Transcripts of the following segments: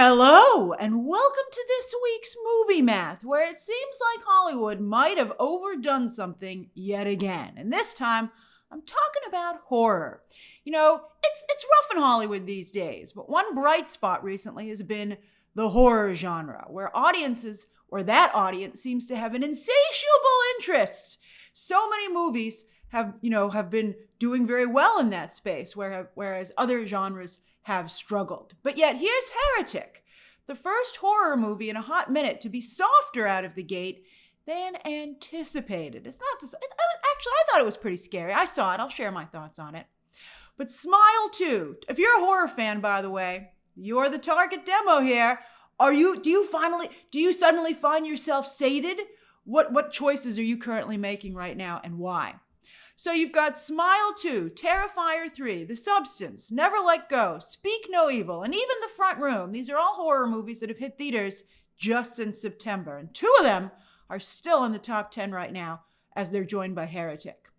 Hello, and welcome to this week's Movie Math, where it seems like Hollywood might have overdone something yet again. And this time, I'm talking about horror. You know, it's rough in Hollywood these days, but one bright spot recently has been the horror genre, where that audience seems to have an insatiable interest. So many movies have been doing very well in that space, whereas other genres have struggled. But yet here's Heretic, the first horror movie in a hot minute to be softer out of the gate than anticipated. Actually, I thought it was pretty scary. I saw it. I'll share my thoughts on it. But smile too. If you're a horror fan, by the way, you're the target demo here. Do you suddenly find yourself sated? What choices are you currently making right now, and why? So you've got Smile 2, Terrifier 3, The Substance, Never Let Go, Speak No Evil, and even The Front Room. These are all horror movies that have hit theaters just since September. And two of them are still in the top 10 right now as they're joined by Heretic.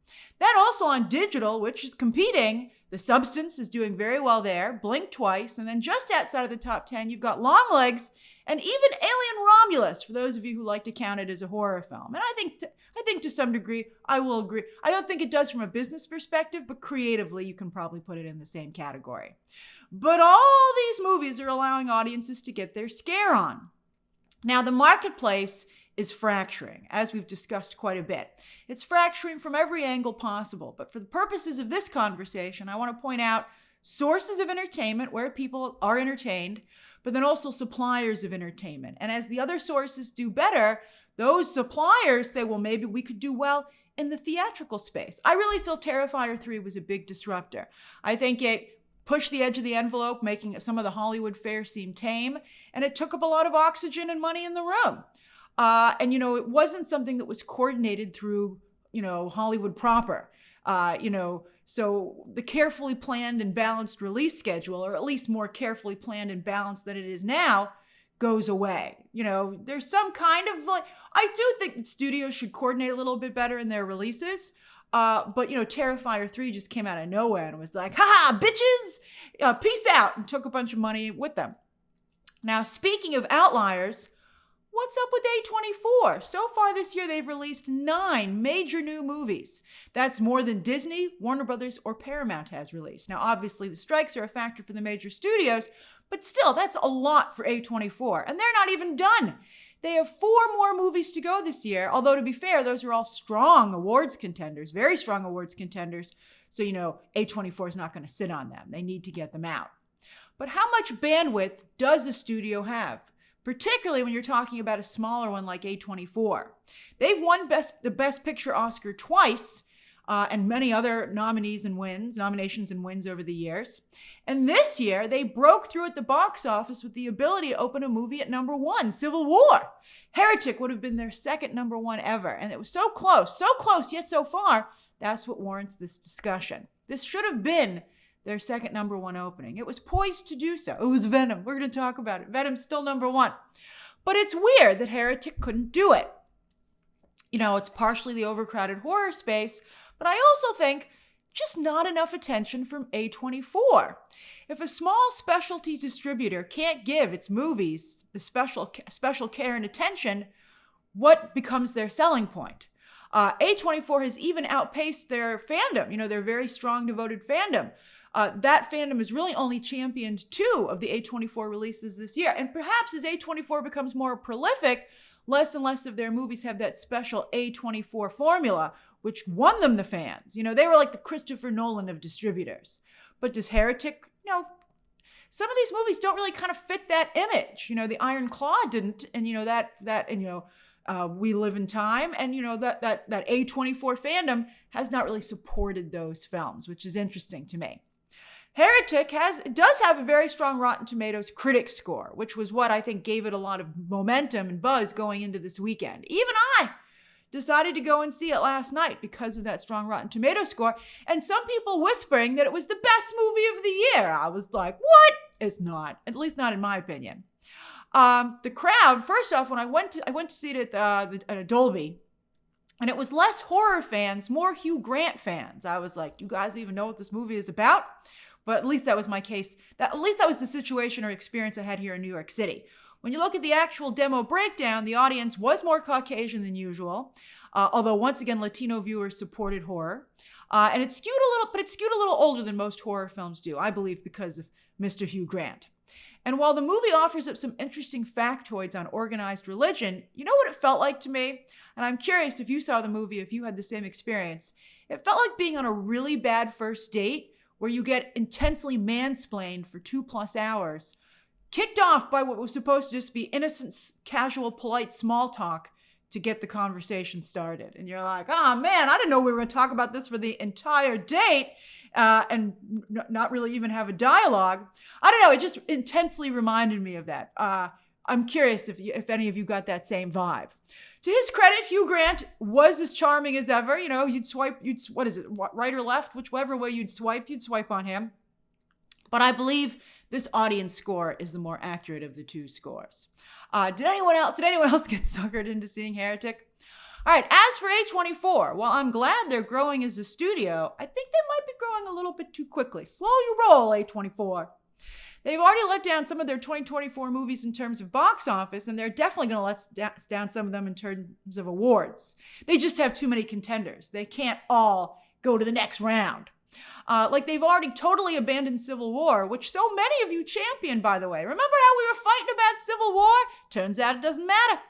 Then also on digital, which is competing, The Substance is doing very well there, Blink Twice, and then just outside of the top 10, you've got Longlegs and even Alien Romulus, for those of you who like to count it as a horror film. And I think to some degree, I will agree. I don't think it does from a business perspective, but creatively, you can probably put it in the same category. But all these movies are allowing audiences to get their scare on. Now, the marketplace is fracturing, as we've discussed quite a bit. It's fracturing from every angle possible. But for the purposes of this conversation, I want to point out sources of entertainment where people are entertained, but then also suppliers of entertainment. And as the other sources do better, those suppliers say, well, maybe we could do well in the theatrical space. I really feel Terrifier 3 was a big disruptor. I think it pushed the edge of the envelope, making some of the Hollywood fare seem tame, and it took up a lot of oxygen and money in the room. It wasn't something that was coordinated through, Hollywood proper. So the carefully planned and balanced release schedule, or at least more carefully planned and balanced than it is now, goes away. There's some kind of I do think that studios should coordinate a little bit better in their releases. But Terrifier 3 just came out of nowhere and was like, haha, bitches, peace out, and took a bunch of money with them. Now, speaking of outliers, what's up with A24? So far this year, they've released 9 major new movies. That's more than Disney, Warner Brothers, or Paramount has released. Now, obviously, the strikes are a factor for the major studios, but still, that's a lot for A24. And they're not even done. They have 4 more movies to go this year, although to be fair, those are all strong awards contenders, very strong awards contenders. So, A24 is not going to sit on them. They need to get them out. But how much bandwidth does a studio have? Particularly when you're talking about a smaller one like A24. They've won the Best Picture Oscar twice, and many other nominations and wins over the years. And this year, they broke through at the box office with the ability to open a movie at number 1, Civil War. Heretic would have been their second number 1 ever, and it was so close, yet so far, that's what warrants this discussion. This should have been their second number 1 opening. It was poised to do so. It was Venom. We're going to talk about it. Venom's still number 1. But it's weird that Heretic couldn't do it. It's partially the overcrowded horror space, but I also think just not enough attention from A24. If a small specialty distributor can't give its movies the special care and attention, what becomes their selling point? A24 has even outpaced their fandom, their very strong, devoted fandom. That fandom has really only championed 2 of the A24 releases this year. And perhaps as A24 becomes more prolific, less and less of their movies have that special A24 formula, which won them the fans. They were like the Christopher Nolan of distributors. But does Heretic, some of these movies don't really kind of fit that image. The Iron Claw didn't, and We Live in Time, and that A24 fandom has not really supported those films, which is interesting to me. Heretic does have a very strong Rotten Tomatoes critic score, which was what I think gave it a lot of momentum and buzz going into this weekend. Even I decided to go and see it last night because of that strong Rotten Tomatoes score, and some people whispering that it was the best movie of the year. I was like, what? It's not, at least not in my opinion. The crowd, first off, when I went to see it at Dolby, and it was less horror fans, more Hugh Grant fans. I was like, do you guys even know what this movie is about? But at least that was my case. At least that was the situation or experience I had here in New York City. When you look at the actual demo breakdown, the audience was more Caucasian than usual, although once again, Latino viewers supported horror. And it skewed a little older than most horror films do, I believe, because of Mr. Hugh Grant. And while the movie offers up some interesting factoids on organized religion, you know what it felt like to me? And I'm curious if you saw the movie, if you had the same experience. It felt like being on a really bad first date where you get intensely mansplained for 2+ hours, kicked off by what was supposed to just be innocent, casual, polite small talk to get the conversation started. And you're like, oh man, I didn't know we were going to talk about this for the entire date. And not really even have a dialogue. I don't know. It just intensely reminded me of that. I'm curious if any of you got that same vibe. To his credit, Hugh Grant was as charming as ever. You know, what is it, right or left? Whichever way you'd swipe on him. But I believe this audience score is the more accurate of the two scores. Did anyone else get suckered into seeing Heretic? All right, as for A24, while I'm glad they're growing as a studio, I think they might be growing a little bit too quickly. Slow your roll, A24. They've already let down some of their 2024 movies in terms of box office, and they're definitely going to let down some of them in terms of awards. They just have too many contenders. They can't all go to the next round. Like they've already totally abandoned Civil War, which so many of you championed, by the way. Remember how we were fighting about Civil War? Turns out it doesn't matter.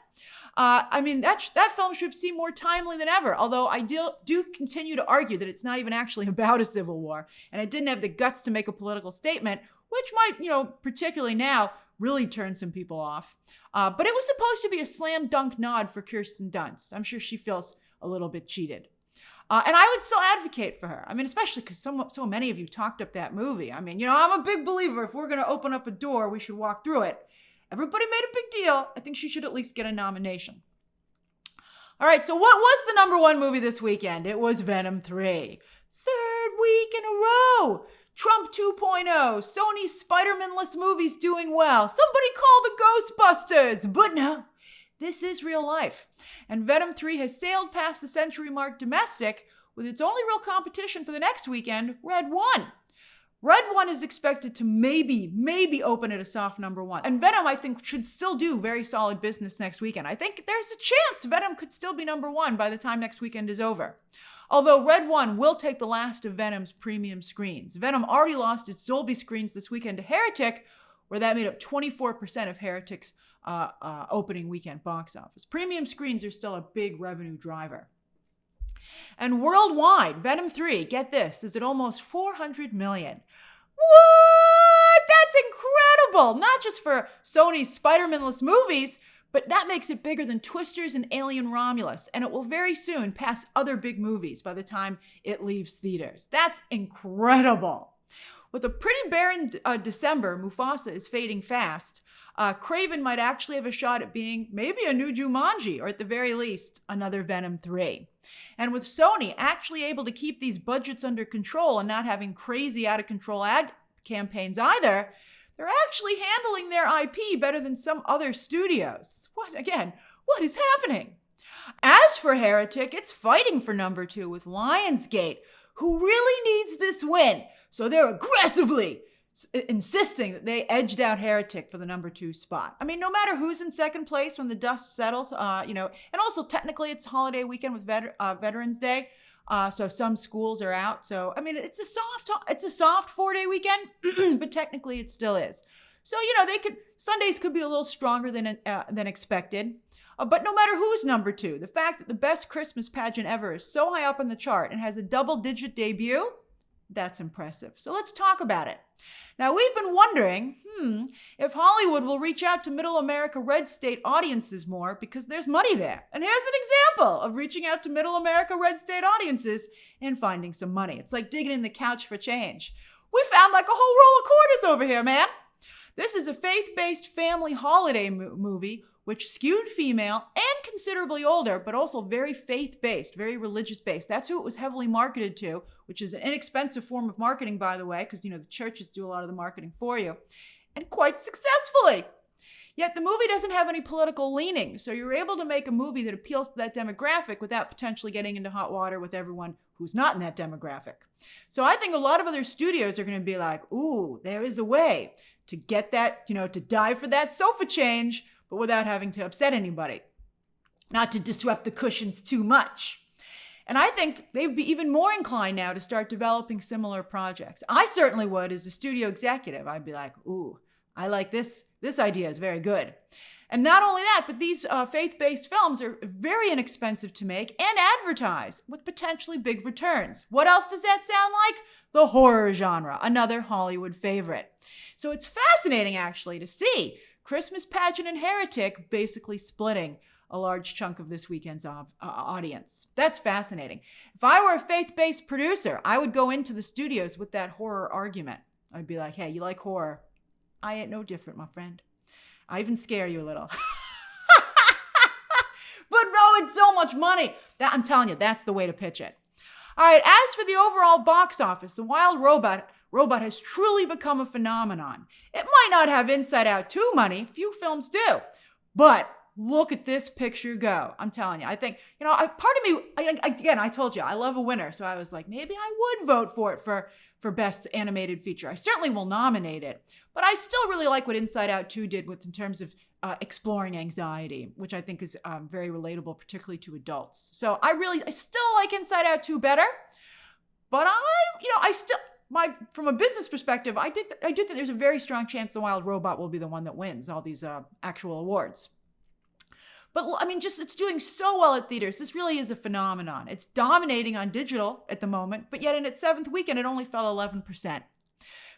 That film should seem more timely than ever, although I do continue to argue that it's not even actually about a civil war, and it didn't have the guts to make a political statement, which might, particularly now, really turn some people off. But it was supposed to be a slam dunk nod for Kirsten Dunst. I'm sure she feels a little bit cheated. And I would still advocate for her. I mean, especially because so many of you talked up that movie. I mean, I'm a big believer if we're going to open up a door, we should walk through it. Everybody made a big deal. I think she should at least get a nomination. All right, so what was the #1 movie this weekend? It was Venom 3. Third week in a row. Trump 2.0. Sony's Spider-Man-less movies doing well. Somebody call the Ghostbusters. But no, this is real life. And Venom 3 has sailed past the century mark domestic with its only real competition for the next weekend, Red 1. Red 1 is expected to maybe open at a soft #1. And Venom, I think, should still do very solid business next weekend. I think there's a chance Venom could still be #1 by the time next weekend is over. Although Red 1 will take the last of Venom's premium screens. Venom already lost its Dolby screens this weekend to Heretic, where that made up 24% of Heretic's opening weekend box office. Premium screens are still a big revenue driver. And worldwide, Venom 3, get this, is at almost 400 million. What? That's incredible! Not just for Sony's Spider-Man-less movies, but that makes it bigger than Twisters and Alien Romulus, and it will very soon pass other big movies by the time it leaves theaters. That's incredible. With a pretty barren December, Mufasa is fading fast. Craven might actually have a shot at being maybe a new Jumanji, or at the very least, another Venom 3. And with Sony actually able to keep these budgets under control and not having crazy out-of-control ad campaigns either, they're actually handling their IP better than some other studios. What is happening? As for Heretic, it's fighting for #2 with Lionsgate, who really needs this win. So they're aggressively insisting that they edged out Heretic for the #2 spot. I mean, no matter who's in second place when the dust settles, and also technically it's holiday weekend with Veterans Day, so some schools are out. So, I mean, it's a soft 4-day weekend, but technically it still is. So, Sundays could be a little stronger than expected. But no matter who's #2, the fact that the best Christmas pageant ever is so high up on the chart and has a double-digit debut, that's impressive. So let's talk about it. Now, we've been wondering, if Hollywood will reach out to Middle America red state audiences more because there's money there. And here's an example of reaching out to Middle America red state audiences and finding some money. It's like digging in the couch for change. We found like a whole roll of quarters over here, man. This is a faith-based family holiday movie which skewed female and considerably older, but also very faith-based, very religious-based. That's who it was heavily marketed to, which is an inexpensive form of marketing, by the way, because, the churches do a lot of the marketing for you, and quite successfully. Yet the movie doesn't have any political leaning, so you're able to make a movie that appeals to that demographic without potentially getting into hot water with everyone who's not in that demographic. So I think a lot of other studios are going to be like, ooh, there is a way to get that, to dive for that sofa change, but without having to upset anybody. Not to disrupt the cushions too much. And I think they'd be even more inclined now to start developing similar projects. I certainly would as a studio executive. I'd be like, ooh, I like this. This idea is very good. And not only that, but these faith-based films are very inexpensive to make and advertise with potentially big returns. What else does that sound like? The horror genre, another Hollywood favorite. So it's fascinating, actually, to see Christmas Pageant and Heretic basically splitting a large chunk of this weekend's audience. That's fascinating. If I were a faith-based producer, I would go into the studios with that horror argument. I'd be like, hey, you like horror? I ain't no different, my friend. I even scare you a little. But bro, it's so much money. I'm telling you, that's the way to pitch it. All right, as for the overall box office, The Wild Robot has truly become a phenomenon. It might not have Inside Out 2 money, few films do, but look at this picture go. I'm telling you, I think, part of me, again, I told you, I love a winner. So I was like, maybe I would vote for it for Best Animated Feature. I certainly will nominate it, but I still really like what Inside Out 2 did in terms of exploring anxiety, which I think is very relatable, particularly to adults. So I still like Inside Out 2 better, but from a business perspective, I do think there's a very strong chance The Wild Robot will be the one that wins all these actual awards. But it's doing so well at theaters. This really is a phenomenon. It's dominating on digital at the moment, but yet in its 7th weekend, it only fell 11%.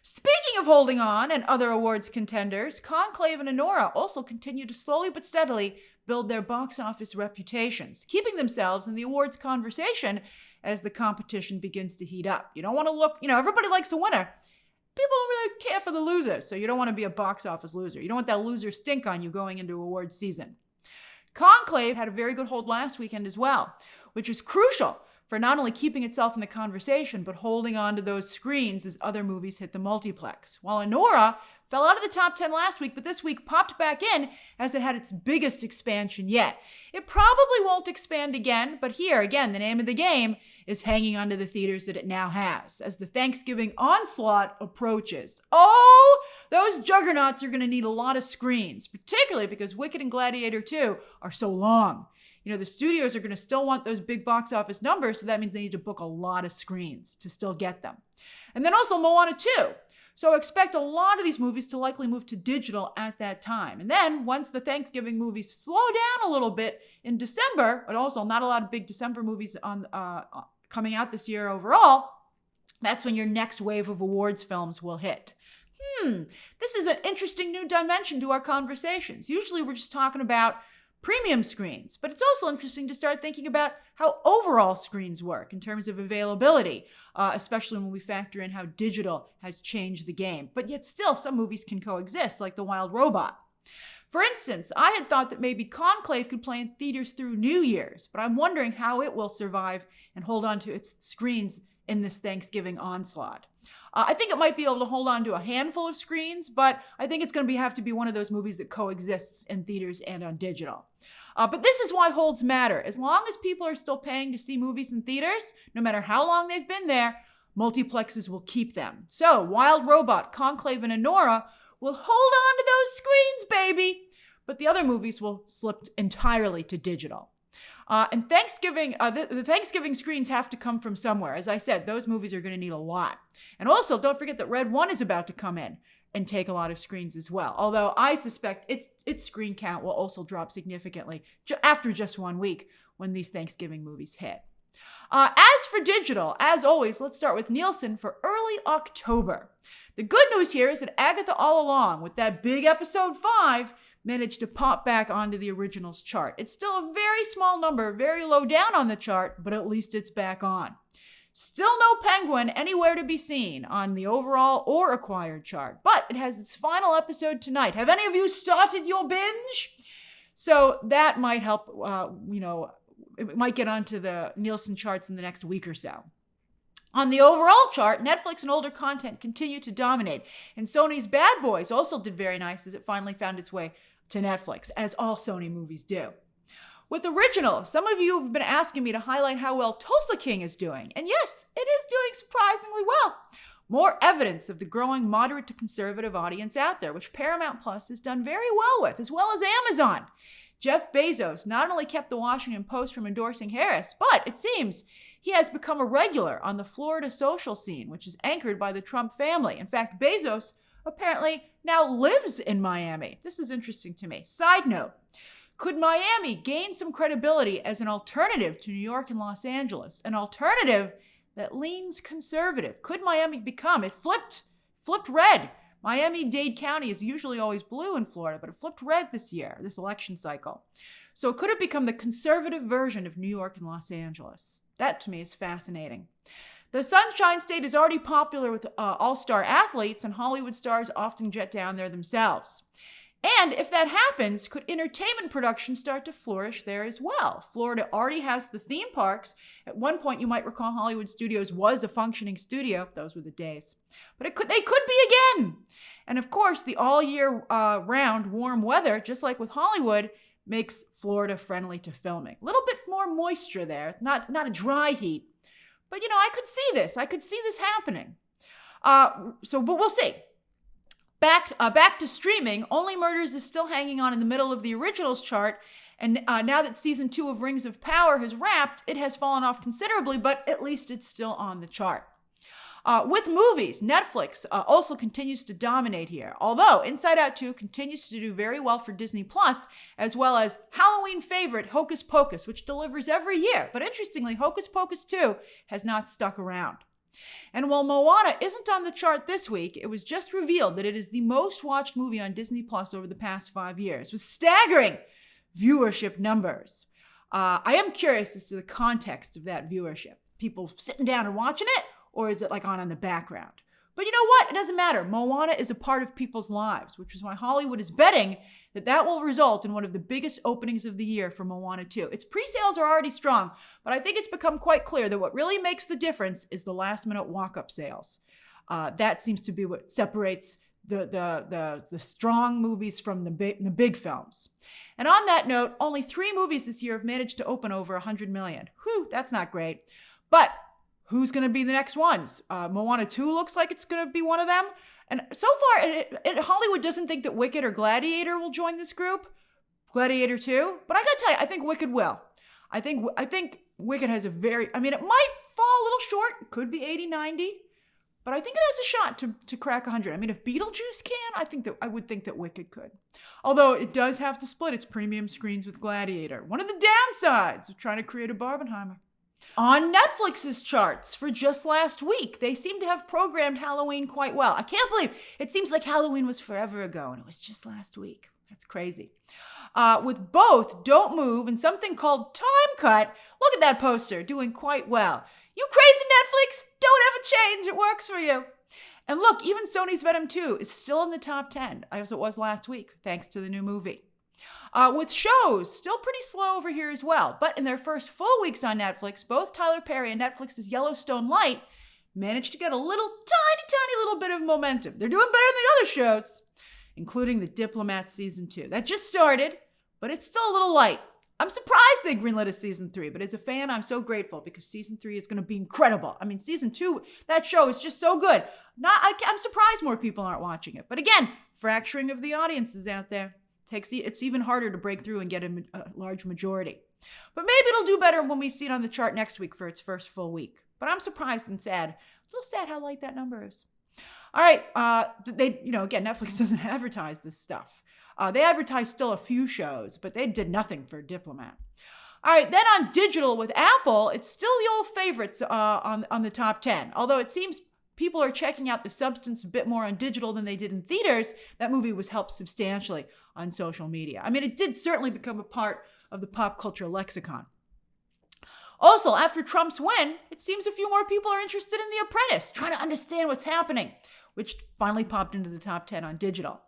Speaking of holding on and other awards contenders, Conclave and Anora also continue to slowly but steadily build their box office reputations, keeping themselves in the awards conversation as the competition begins to heat up. You don't want to look, everybody likes a winner. People don't really care for the loser, so you don't want to be a box office loser. You don't want that loser stink on you going into awards season. Conclave had a very good hold last weekend as well, which is crucial for not only keeping itself in the conversation, but holding on to those screens as other movies hit the multiplex. While Anora fell out of the top 10 last week, but this week popped back in as it had its biggest expansion yet. It probably won't expand again, but here, again, the name of the game is hanging onto the theaters that it now has as the Thanksgiving onslaught approaches. Oh, those juggernauts are going to need a lot of screens, particularly because Wicked and Gladiator 2 are so long. The studios are going to still want those big box office numbers, so that means they need to book a lot of screens to still get them. And then also Moana 2. So expect a lot of these movies to likely move to digital at that time. And then once the Thanksgiving movies slow down a little bit in December, but also not a lot of big December movies coming out this year overall, that's when your next wave of awards films will hit. This is an interesting new dimension to our conversations. Usually we're just talking about premium screens, but it's also interesting to start thinking about how overall screens work in terms of availability, especially when we factor in how digital has changed the game. But yet still, some movies can coexist, like The Wild Robot. For instance, I had thought that maybe Conclave could play in theaters through New Year's, but I'm wondering how it will survive and hold on to its screens in this Thanksgiving onslaught. I think it might be able to hold on to a handful of screens, but I think it's going to have to be one of those movies that coexists in theaters and on digital. But this is why holds matter. As long as people are still paying to see movies in theaters, no matter how long they've been there, multiplexes will keep them. So Wild Robot, Conclave, and Anora will hold on to those screens, baby. But the other movies will slip entirely to digital. And Thanksgiving, the Thanksgiving screens have to come from somewhere. As I said, those movies are going to need a lot. And also, don't forget that Red 1 is about to come in and take a lot of screens as well. Although I suspect its screen count will also drop significantly after just 1 week when these Thanksgiving movies hit. As for digital, as always, let's start with Nielsen for early October. The good news here is that Agatha All Along, with that big episode 5, managed to pop back onto the originals chart. It's still a very small number, very low down on the chart, but at least it's back on. Still no Penguin anywhere to be seen on the overall or acquired chart, but it has its final episode tonight. Have any of you started your binge? So that might help, it might get onto the Nielsen charts in the next week or so. On the overall chart, Netflix and older content continue to dominate, and Sony's Bad Boys also did very nice as it finally found its way to Netflix, as all Sony movies do. With original, some of you have been asking me to highlight how well Tulsa King is doing, and yes, it is doing surprisingly well. More evidence of the growing moderate to conservative audience out there, which Paramount Plus has done very well with, as well as Amazon. Jeff Bezos not only kept the Washington Post from endorsing Harris, but it seems he has become a regular on the Florida social scene, which is anchored by the Trump family. In fact, Bezos apparently now lives in Miami. This is interesting to me. Side note, could Miami gain some credibility as an alternative to New York and Los Angeles? An alternative that leans conservative. Could Miami become? It flipped red. Miami-Dade County is usually always blue in Florida, but it flipped red this year, this election cycle. So could it become the conservative version of New York and Los Angeles? That to me is fascinating. The Sunshine State is already popular with all-star athletes, and Hollywood stars often jet down there themselves. And if that happens, could entertainment production start to flourish there as well? Florida already has the theme parks. At one point, you might recall Hollywood Studios was a functioning studio. Those were the days. But they could be again. And of course, the all-year round warm weather, just like with Hollywood, makes Florida friendly to filming. A little bit more moisture there, not a dry heat. But, I could see this. I could see this happening. But we'll see. Back to streaming, Only Murders is still hanging on in the middle of the originals chart, and now that season 2 of Rings of Power has wrapped, it has fallen off considerably, but at least it's still on the chart. With movies, Netflix also continues to dominate here, although Inside Out 2 continues to do very well for Disney+, as well as Halloween favorite Hocus Pocus, which delivers every year. But interestingly, Hocus Pocus 2 has not stuck around. And while Moana isn't on the chart this week, it was just revealed that it is the most watched movie on Disney Plus over the past 5 years, with staggering viewership numbers. I am curious as to the context of that viewership. People sitting down and watching it, or is it like on in the background? But you know what? It doesn't matter. Moana is a part of people's lives, which is why Hollywood is betting that will result in one of the biggest openings of the year for Moana 2. Its pre-sales are already strong, but I think it's become quite clear that what really makes the difference is the last-minute walk-up sales. That seems to be what separates the strong movies from the big films. And on that note, only 3 movies this year have managed to open over 100 million. Whew, that's not great. But who's going to be the next ones? Moana 2 looks like it's going to be one of them. And so far, Hollywood doesn't think that Wicked or Gladiator will join this group. Gladiator 2. But I got to tell you, I think Wicked will. I think Wicked has it might fall a little short. It could be 80, 90. But I think it has a shot to crack 100. If Beetlejuice can, I would think that Wicked could. Although it does have to split its premium screens with Gladiator. One of the downsides of trying to create a Barbenheimer. On Netflix's charts for just last week, they seem to have programmed Halloween quite well. I can't believe it seems like Halloween was forever ago and it was just last week. That's crazy. With both Don't Move and something called Time Cut, look at that poster, doing quite well. You crazy Netflix, don't ever change, it works for you. And look, even Sony's Venom 2 is still in the top 10, as it was last week, thanks to the new movie. With shows, still pretty slow over here as well. But in their first full weeks on Netflix, both Tyler Perry and Netflix's Yellowstone Light managed to get a tiny little bit of momentum. They're doing better than the other shows, including The Diplomat Season 2. That just started, but it's still a little light. I'm surprised they greenlit a Season 3, but as a fan, I'm so grateful because Season 3 is going to be incredible. Season 2, that show is just so good. I'm surprised more people aren't watching it. But again, fracturing of the audiences out there. It's even harder to break through and get a large majority. But maybe it'll do better when we see it on the chart next week for its first full week. But I'm surprised and sad. A little sad how light that number is. All right. Again, Netflix doesn't advertise this stuff. They advertise still a few shows, but they did nothing for Diplomat. All right. Then on digital with Apple, it's still the old favorites on the top 10. Although it seems people are checking out The Substance a bit more on digital than they did in theaters. That movie was helped substantially on social media. It did certainly become a part of the pop culture lexicon. Also, after Trump's win, it seems a few more people are interested in The Apprentice, trying to understand what's happening, which finally popped into the top 10 on digital.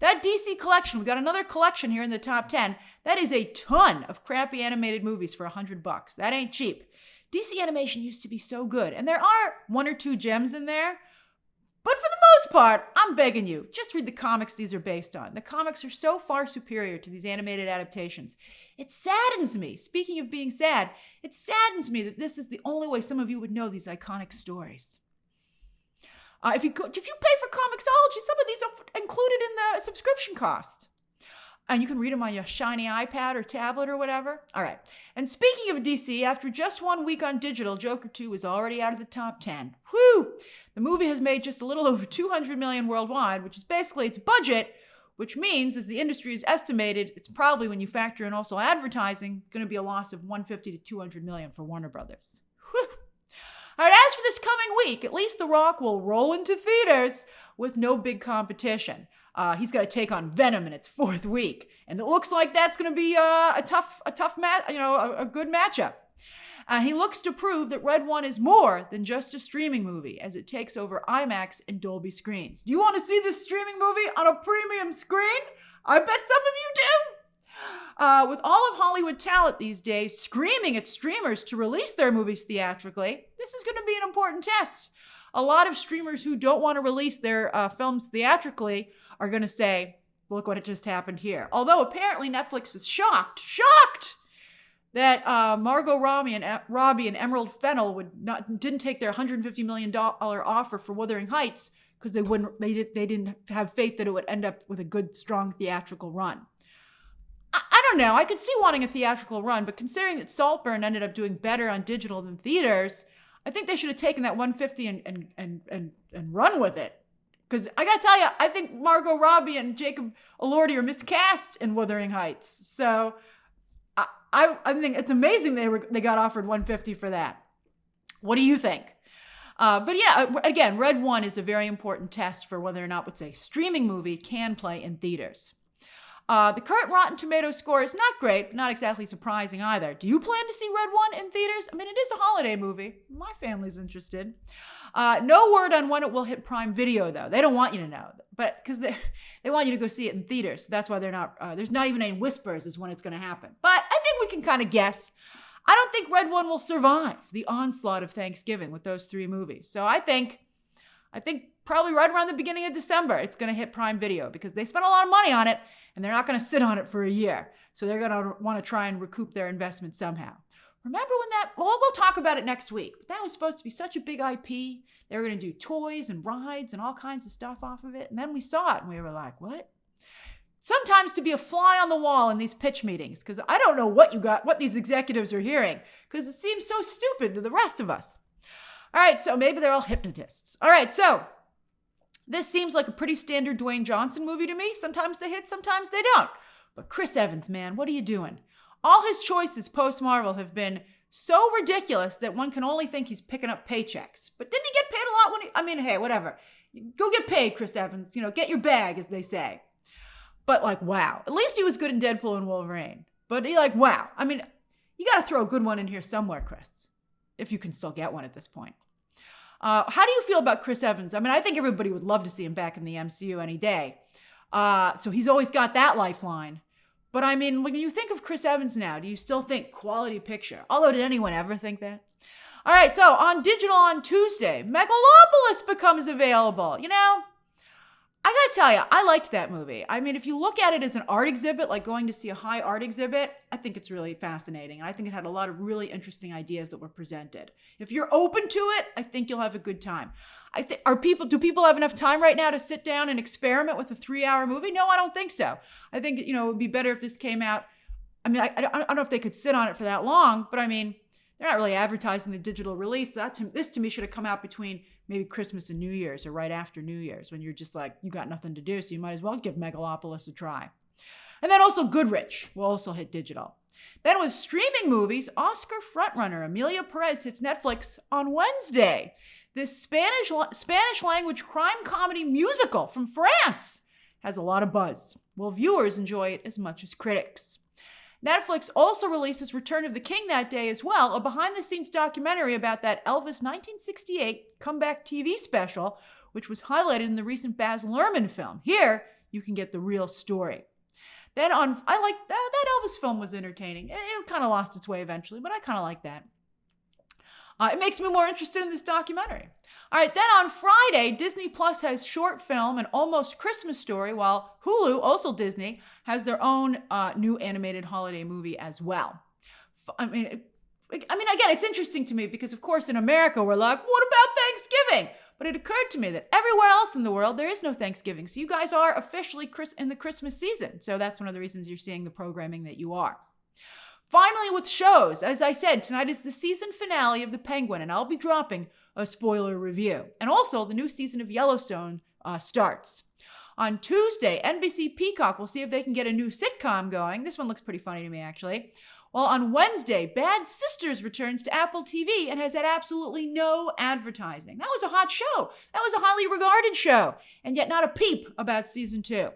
That DC collection, we got another collection here in the top 10. That is a ton of crappy animated movies for $100. That ain't cheap. DC animation used to be so good, and there are one or two gems in there, but for the most part, I'm begging you, just read the comics these are based on. The comics are so far superior to these animated adaptations. It saddens me, speaking of being sad, it saddens me that this is the only way some of you would know these iconic stories. If you pay for Comixology, some of these are included in the subscription cost. And you can read them on your shiny iPad or tablet or whatever. All right. And speaking of DC, after just 1 week on digital, Joker 2 is already out of the top 10. Whew! The movie has made just a little over $200 million worldwide, which is basically its budget, which means, as the industry has estimated, it's probably, when you factor in also advertising, going to be a loss of $150 to $200 million for Warner Brothers. Whew! All right, as for this coming week, at least The Rock will roll into theaters with no big competition. He's got to take on Venom in its 4th week, and it looks like that's going to be a good matchup. He looks to prove that Red One is more than just a streaming movie, as it takes over IMAX and Dolby screens. Do you want to see this streaming movie on a premium screen? I bet some of you do. With all of Hollywood talent these days screaming at streamers to release their movies theatrically, this is going to be an important test. A lot of streamers who don't want to release their films theatrically are going to say, look what just happened here. Although apparently Netflix is shocked that Margot Robbie and Emerald Fennell didn't take their $150 million offer for Wuthering Heights because they didn't have faith that it would end up with a good, strong theatrical run. I don't know. I could see wanting a theatrical run, but considering that Saltburn ended up doing better on digital than theaters, I think they should have taken that $150 and run with it. Because I gotta tell you, I think Margot Robbie and Jacob Elordi are miscast in Wuthering Heights. So I think it's amazing they got offered $150 for that. What do you think? But yeah, again, Red One is a very important test for whether or not what's a streaming movie can play in theaters. The current Rotten Tomatoes score is not great, but not exactly surprising either. Do you plan to see Red One in theaters? I mean, it is a holiday movie. My family's interested. No word on when it will hit Prime Video, though. They don't want you to know, but because they want you to go see it in theaters. So that's why they're not. There's not even any whispers as when it's going to happen. But I think we can kind of guess. I don't think Red One will survive the onslaught of Thanksgiving with those 3 movies. So I think probably right around the beginning of December, it's going to hit Prime Video because they spent a lot of money on it and they're not going to sit on it for a year. So they're going to want to try and recoup their investment somehow. Remember when we'll talk about it next week, but that was supposed to be such a big IP. They were going to do toys and rides and all kinds of stuff off of it. And then we saw it and we were like, what? Sometimes to be a fly on the wall in these pitch meetings, because I don't know what these executives are hearing, because it seems so stupid to the rest of us. All right, so maybe they're all hypnotists. All right, so this seems like a pretty standard Dwayne Johnson movie to me. Sometimes they hit, sometimes they don't. But Chris Evans, man, what are you doing? All his choices post-Marvel have been so ridiculous that one can only think he's picking up paychecks. But didn't he get paid a lot hey, whatever. Go get paid, Chris Evans. Get your bag, as they say. But wow. At least he was good in Deadpool and Wolverine. But wow. You got to throw a good one in here somewhere, Chris. If you can still get one at this point. How do you feel about Chris Evans? I think everybody would love to see him back in the MCU any day. So he's always got that lifeline. But when you think of Chris Evans now, do you still think quality picture? Although, did anyone ever think that? All right, so on digital on Tuesday, Megalopolis becomes available. I gotta tell you, I liked that movie. If you look at it as an art exhibit, like going to see a high art exhibit, I think it's really fascinating. And I think it had a lot of really interesting ideas that were presented. If you're open to it, I think you'll have a good time. Do people have enough time right now to sit down and experiment with a 3-hour movie? No, I don't think so. I think, it would be better if this came out. I don't know if they could sit on it for that long, but they're not really advertising the digital release. This to me should have come out between maybe Christmas and New Year's or right after New Year's when you're just you got nothing to do, so you might as well give Megalopolis a try. And then also Goodrich will also hit digital. Then with streaming movies, Oscar frontrunner Emilia Perez hits Netflix on Wednesday. This Spanish language crime comedy musical from France has a lot of buzz. Will viewers enjoy it as much as critics? Netflix also releases Return of the King that day as well, a behind-the-scenes documentary about that Elvis 1968 comeback TV special, which was highlighted in the recent Baz Luhrmann film. Here, you can get the real story. Then I like that Elvis film was entertaining. It kind of lost its way eventually, but I kind of like that. It makes me more interested in this documentary. All right, then on Friday, Disney Plus has short film and Almost Christmas Story, while Hulu, also Disney, has their own new animated holiday movie as well. I mean, again, it's interesting to me because, of course, in America, we're like, what about Thanksgiving? But it occurred to me that everywhere else in the world, there is no Thanksgiving. So you guys are officially in the Christmas season. So that's one of the reasons you're seeing the programming that you are. Finally, with shows, as I said, tonight is the season finale of The Penguin, and I'll be dropping a spoiler review. And also, the new season of Yellowstone starts. On Tuesday, NBC Peacock will see if they can get a new sitcom going. This one looks pretty funny to me, actually. While on Wednesday, Bad Sisters returns to Apple TV and has had absolutely no advertising. That was a hot show. That was a highly regarded show, and yet not a peep about season 2.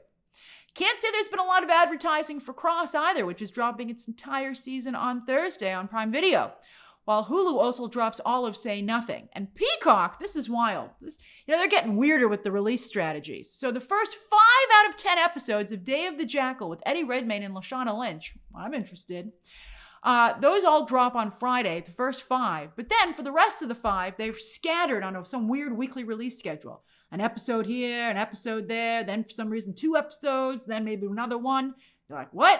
Can't say there's been a lot of advertising for Cross either, which is dropping its entire season on Thursday on Prime Video. While Hulu also drops all of Say Nothing. And Peacock, this is wild. They're getting weirder with the release strategies. So the first 5 out of 10 episodes of Day of the Jackal with Eddie Redmayne and Lashana Lynch, I'm interested, those all drop on Friday, the first 5. But then for the rest of the 5, they're scattered on some weird weekly release schedule. An episode here, an episode there, then for some reason 2 episodes, then maybe another one. You're like, what?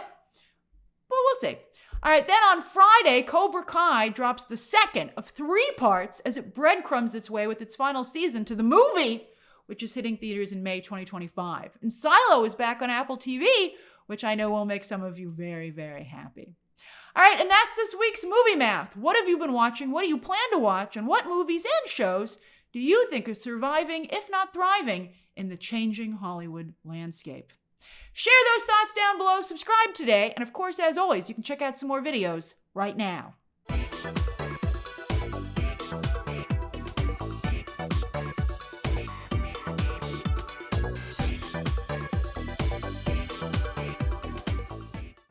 Well, we'll see. All right, then on Friday, Cobra Kai drops the second of 3 parts as it breadcrumbs its way with its final season to the movie, which is hitting theaters in May 2025. And Silo is back on Apple TV, which I know will make some of you very, very happy. All right, and that's this week's Movie Math. What have you been watching? What do you plan to watch? And what movies and shows do you think are surviving, if not thriving, in the changing Hollywood landscape? Share those thoughts down below, subscribe today, and of course, as always, you can check out some more videos right now.